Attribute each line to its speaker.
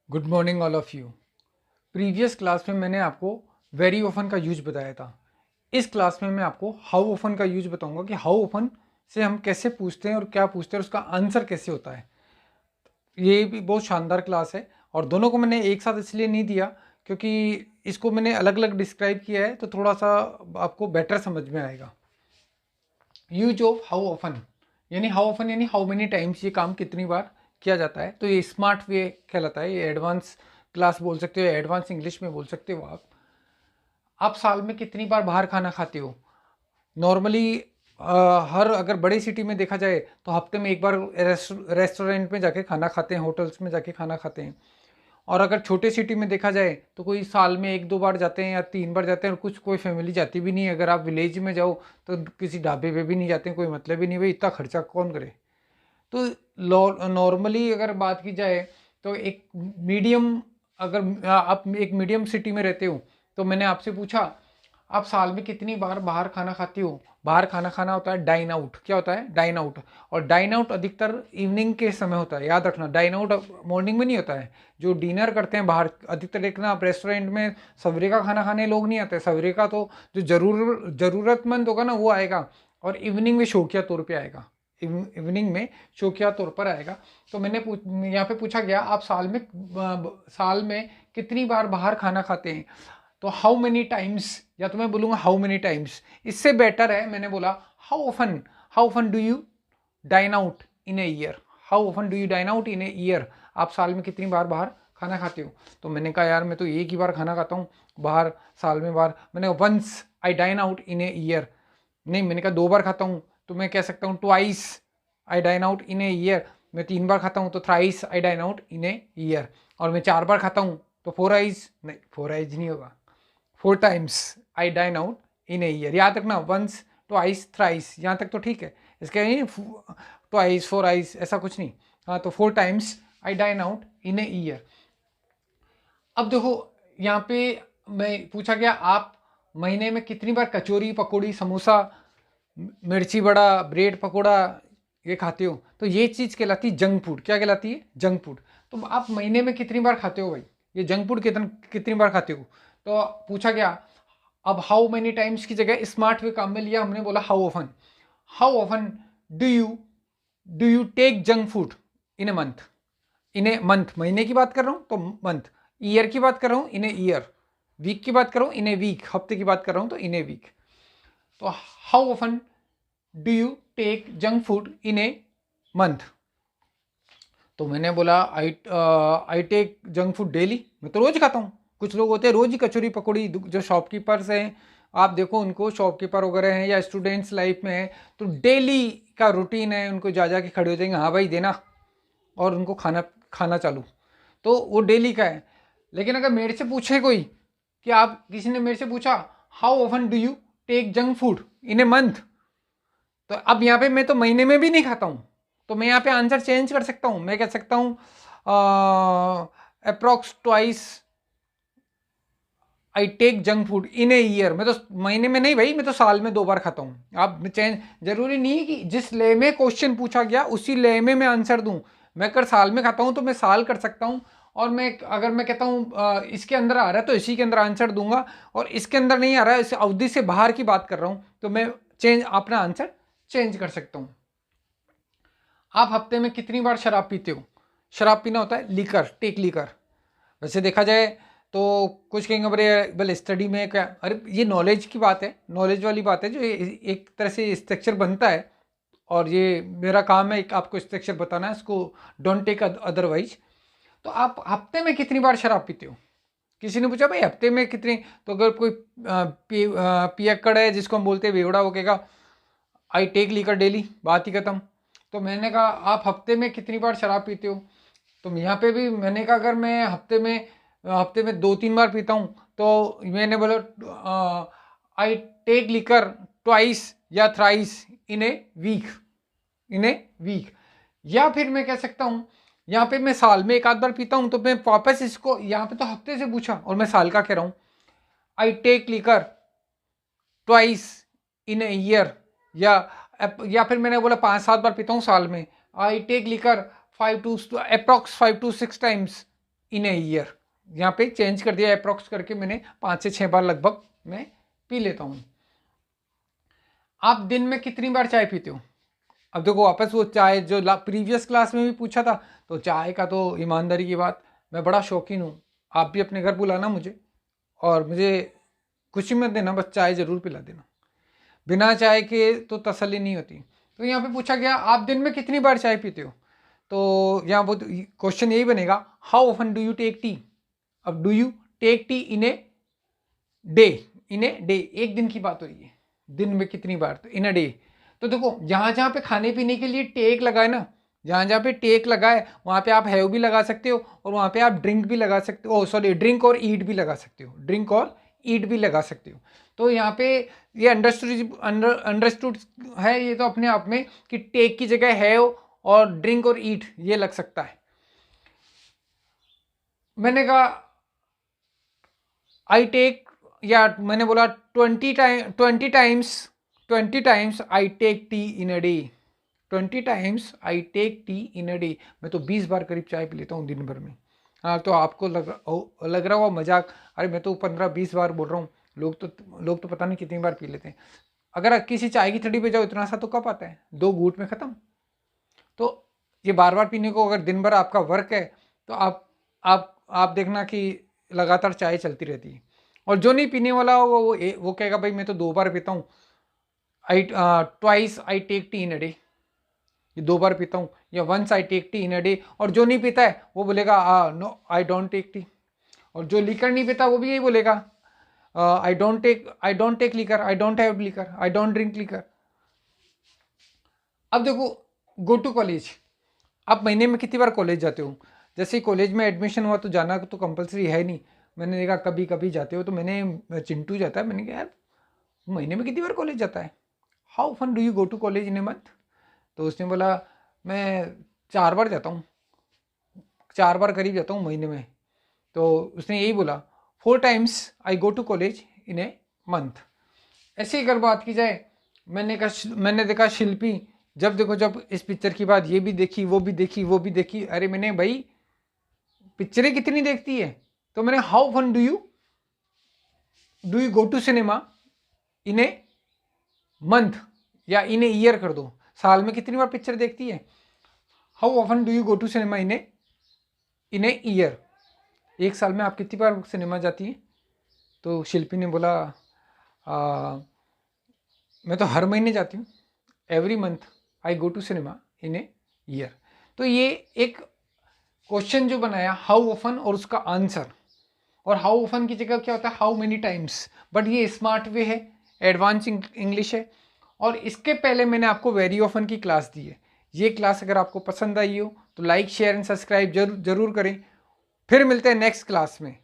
Speaker 1: Good morning all of you. Previous class में मैंने आपको वेरी ऑफन का यूज बताया था। इस क्लास में मैं आपको हाउ ऑफन का यूज बताऊंगा कि हाउ ऑफन से हम कैसे पूछते हैं और क्या पूछते हैं और उसका आंसर कैसे होता है। ये भी बहुत शानदार क्लास है और दोनों को मैंने एक साथ इसलिए नहीं दिया क्योंकि इसको मैंने अलग अलग डिस्क्राइब किया है तो थोड़ा सा आपको बेटर समझ में आएगा। यूज ऑफ हाउ ऑफन यानी हाउ मेनी टाइम्स, ये काम कितनी बार किया जाता है। तो ये स्मार्ट वे कहलाता है, ये एडवांस क्लास बोल सकते हो, एडवांस इंग्लिश में बोल सकते हो आप साल में कितनी बार बाहर खाना खाते हो। नॉर्मली हर अगर बड़ी सिटी में देखा जाए तो हफ्ते में एक बार रेस्टोरेंट में जाके खाना खाते हैं, होटल्स में जाके खाना खाते हैं। और अगर छोटे सिटी में देखा जाए तो कोई साल में एक दो बार जाते हैं या तीन बार जाते हैं, और कुछ कोई फैमिली जाती भी नहीं है। अगर आप विलेज में जाओ तो किसी ढाबे पे भी नहीं जाते हैं, कोई मतलब ही नहीं, भाई इतना खर्चा कौन करे। तो नॉर्मली अगर बात की जाए तो एक मीडियम, अगर आप एक मीडियम सिटी में रहते हो तो मैंने आपसे पूछा आप साल में कितनी बार बाहर खाना खाते हो। बाहर खाना खाना होता है डाइन आउट। क्या होता है? Dine out. और डाइन आउट अधिकतर इवनिंग के समय होता है, याद रखना। डाइन आउट मॉर्निंग में नहीं होता है। जो डिनर करते हैं बाहर, अधिकतर देखना आप रेस्टोरेंट में सवेरे का खाना खाने लोग नहीं आते। सवेरे का तो जो ज़रूरतमंद होगा ना वो आएगा, और इवनिंग में शौकिया तौर पे आएगा। इवनिंग में शौकिया तौर पर आएगा। तो मैंने यहाँ पे पूछा गया आप साल में कितनी बार बाहर खाना खाते हैं। तो हाउ मेनी टाइम्स, या तो मैं बोलूँगा हाउ मेनी टाइम्स, इससे बेटर है मैंने बोला how often do you dine out in a year. How often do you dine out in a year, आप साल में कितनी बार बाहर खाना खाते हो। तो मैंने कहा यार मैं तो एक ही बार खाना खाता हूँ बाहर साल में। बार मैंने once I dine out in a year. नहीं, मैंने कहा दो बार खाता हूँ तो मैं कह सकता हूँ twice I dine out in a year. मैं तीन बार खाता हूँ तो thrice I dine out in a year. और मैं चार बार खाता हूँ तो फोर आइज, नहीं फोर आइज नहीं होगा, four times I dine out in a year. याद रखना, वंस ट्वाइस थ्राइस, यहाँ तक तो ठीक है। इसके नहीं ट्वाइस फोर आइज ऐसा कुछ नहीं। हाँ, तो four times I dine out in a year. अब देखो यहाँ पे मैं पूछा गया आप महीने में कितनी बार कचौरी पकौड़ी समोसा मिर्ची बड़ा ब्रेड पकौड़ा ये खाते हो। तो ये चीज़ कहलाती है जंक फूड। क्या कहलाती है? Junk food. तो आप महीने में कितनी बार खाते हो भाई ये जंक फूड, कितनी बार खाते हो। तो पूछा गया अब हाउ मेनी टाइम्स की जगह स्मार्ट वे काम में लिया हमने, बोला how often do you take junk food in a month. In a month, महीने की बात कर रहा हूँ तो मंथ, ईयर की बात कर रहा हूँ इन ए ईयर, वीक की बात कर रहा हूँ इन ए वीक, हफ्ते की बात कर रहा हूँ तो इन ए वीक। तो how often do you take junk food in a month. तो मैंने बोला I take junk food daily, मैं तो रोज खाता हूँ। कुछ लोग होते हैं रोज ही कचौरी पकौड़ी, जो शॉपकीपर्स हैं आप देखो उनको, शॉपकीपर वगैरह हैं या स्टूडेंट्स लाइफ में हैं तो डेली का रूटीन है, उनको जा जा के खड़े हो जाएंगे हाँ भाई देना, और उनको खाना खाना चालू। तो वो डेली का है। लेकिन अगर मेरे से पूछे कोई कि आप, किसी ने मेरे से पूछा how often do you take junk food in a month, तो अब यहाँ पे मैं तो महीने में भी नहीं खाता हूँ, तो मैं यहाँ पे आंसर चेंज कर सकता हूँ। मैं कह सकता हूँ approx twice I take junk food in a year. मैं तो महीने में नहीं भाई, मैं तो साल में दो बार खाता हूँ। आप चेंज, जरूरी नहीं है कि जिस ले में क्वेश्चन पूछा गया उसी ले में मैं आंसर दूँ। मैं अगर साल में खाता हूँ तो मैं साल कर सकता हूँ, और मैं अगर मैं कहता हूँ इसके अंदर आ रहा है तो इसी के अंदर आंसर दूंगा, और इसके अंदर नहीं आ रहा है, इस अवधि से बाहर की बात कर रहा हूँ तो मैं अपना आंसर चेंज कर सकता हूँ। आप हफ्ते में कितनी बार शराब पीते हो। शराब पीना होता है लीकर, टेक लीकर। वैसे देखा जाए तो कुछ कहेंगे बड़े भले स्टडी में क्या, अरे ये नॉलेज की बात है, नॉलेज वाली बात है, जो एक तरह से स्ट्रक्चर बनता है, और ये मेरा काम है एक आपको स्ट्रक्चर बताना है, इसको डोंट टेक अदरवाइज। तो आप हफ्ते में कितनी बार शराब पीते हो। किसी ने पूछा भाई हफ्ते में कितनी, तो अगर कोई पियक्कड़ है जिसको हम बोलते हैं बेवड़ा, वो कहेगा आई टेक लीकर डेली, बात ही खत्म। तो मैंने कहा आप हफ्ते में कितनी बार शराब पीते हो। तो यहाँ पे भी मैंने कहा अगर मैं हफ्ते में दो तीन बार पीता हूँ तो मैंने बोला आई टेक लिकर ट्वाइस या थ्राइस इन ए वीक। या फिर मैं कह सकता हूँ यहाँ पे मैं साल में एक आध बार पीता हूँ, तो मैं वापस इसको, यहाँ पे तो हफ्ते से पूछा और मैं साल का कह रहा हूँ, I take liquor twice in a year. या फिर मैंने बोला 5-7 बार पीता हूँ साल में, I take liquor 5 to 6 times in a year. यहाँ पे चेंज कर दिया, अप्रॉक्स करके मैंने 5 से 6 बार लगभग मैं पी लेता हूँ। आप दिन में कितनी बार चाय पीते हो? अब देखो वापस वो चाय जो प्रीवियस क्लास में भी पूछा था, तो चाय का तो ईमानदारी की बात मैं बड़ा शौकीन हूँ। आप भी अपने घर बुलाना मुझे, और मुझे खुशी मत देना, बस चाय ज़रूर पिला देना। बिना चाय के तो तसल्ली नहीं होती। तो यहाँ पे पूछा गया आप दिन में कितनी बार चाय पीते हो, तो यहाँ वो क्वेश्चन यही बनेगा, how often do you take tea. अब do you take tea in a day, in a day, एक दिन की बात हो रही है, दिन में कितनी बार, तो इन अ डे। तो देखो जहाँ जहाँ पे खाने पीने के लिए टेक लगा है ना, जहाँ जहाँ पे टेक लगा है वहाँ पे आप हैव भी लगा सकते हो, और वहाँ पे आप ड्रिंक भी लगा सकते हो, सॉरी ड्रिंक और ईट भी लगा सकते हो, ड्रिंक और ईट भी लगा सकते हो। तो यहाँ पे ये अंडरस्टूड है ये तो अपने आप में कि टेक की जगह हैव और ड्रिंक और ईट ये लग सकता है। मैंने कहा आई टेक, या मैंने बोला 20 times I take tea in a day, 20 times I take tea in a day. मैं तो 20 बार करीब चाय पी लेता हूँ दिन भर में। हाँ, तो आपको लग रहा होगा मजाक, अरे मैं तो 15-20 बार बोल रहा हूँ, लोग तो पता नहीं कितनी बार पी लेते हैं। अगर किसी चाय की थड़ी पे जाओ इतना सा तो कप आता है, 2 घूंट में ख़त्म। तो ये बार बार पीने को, अगर दिन भर आपका वर्क है तो आप देखना कि लगातार चाय चलती रहती है। और जो नहीं पीने वाला होगा वो कहेगा भाई मैं तो 2 बार पीता हूँ, twice I take tea in a day, ये 2 बार पीता हूँ, या once I take tea in a day. और जो नहीं पीता है वो बोलेगा no I don't take tea. और जो लीकर नहीं पीता वो भी यही बोलेगा I don't take liquor, I don't have liquor, I don't drink liquor. अब देखो गो टू कॉलेज, आप महीने में कितनी बार कॉलेज जाते हो? जैसे ही कॉलेज में एडमिशन हुआ तो जाना तो कंपलसरी है नहीं, मैंने देखा कभी कभी जाते हो, तो मैंने चिंटू जाता है, मैंने कहा यार महीने में कितनी बार कॉलेज जाता है, how often do you go to college in a month? तो उसने बोला मैं 4 बार जाता हूँ, 4 बार करीब जाता हूँ महीने में। तो उसने यही बोला 4 times I go to college in a month. ऐसे ही अगर बात की जाए, मैंने देखा शिल्पी, जब इस पिक्चर की बात, ये भी देखी वो भी देखी, अरे मैंने भाई पिक्चरें कितनी देखती है। तो मैंने how often do you go to cinema in a month, या इन ए ईयर कर दो, साल में कितनी बार पिक्चर देखती है, how often do you go to cinema in a year, एक साल में आप कितनी बार सिनेमा जाती हैं? तो शिल्पी ने बोला मैं तो हर महीने जाती हूँ, every month I go to cinema in a year. तो ये एक क्वेश्चन जो बनाया हाउ ऑफन और उसका आंसर, और हाउ ऑफन की जगह क्या होता है हाउ मेनी टाइम्स, बट ये स्मार्ट वे है, एडवांस इंग्लिश है। और इसके पहले मैंने आपको वेरी ऑफन की क्लास दी है। ये क्लास अगर आपको पसंद आई हो तो लाइक शेयर एंड सब्सक्राइब जरूर करें। फिर मिलते हैं नेक्स्ट क्लास में।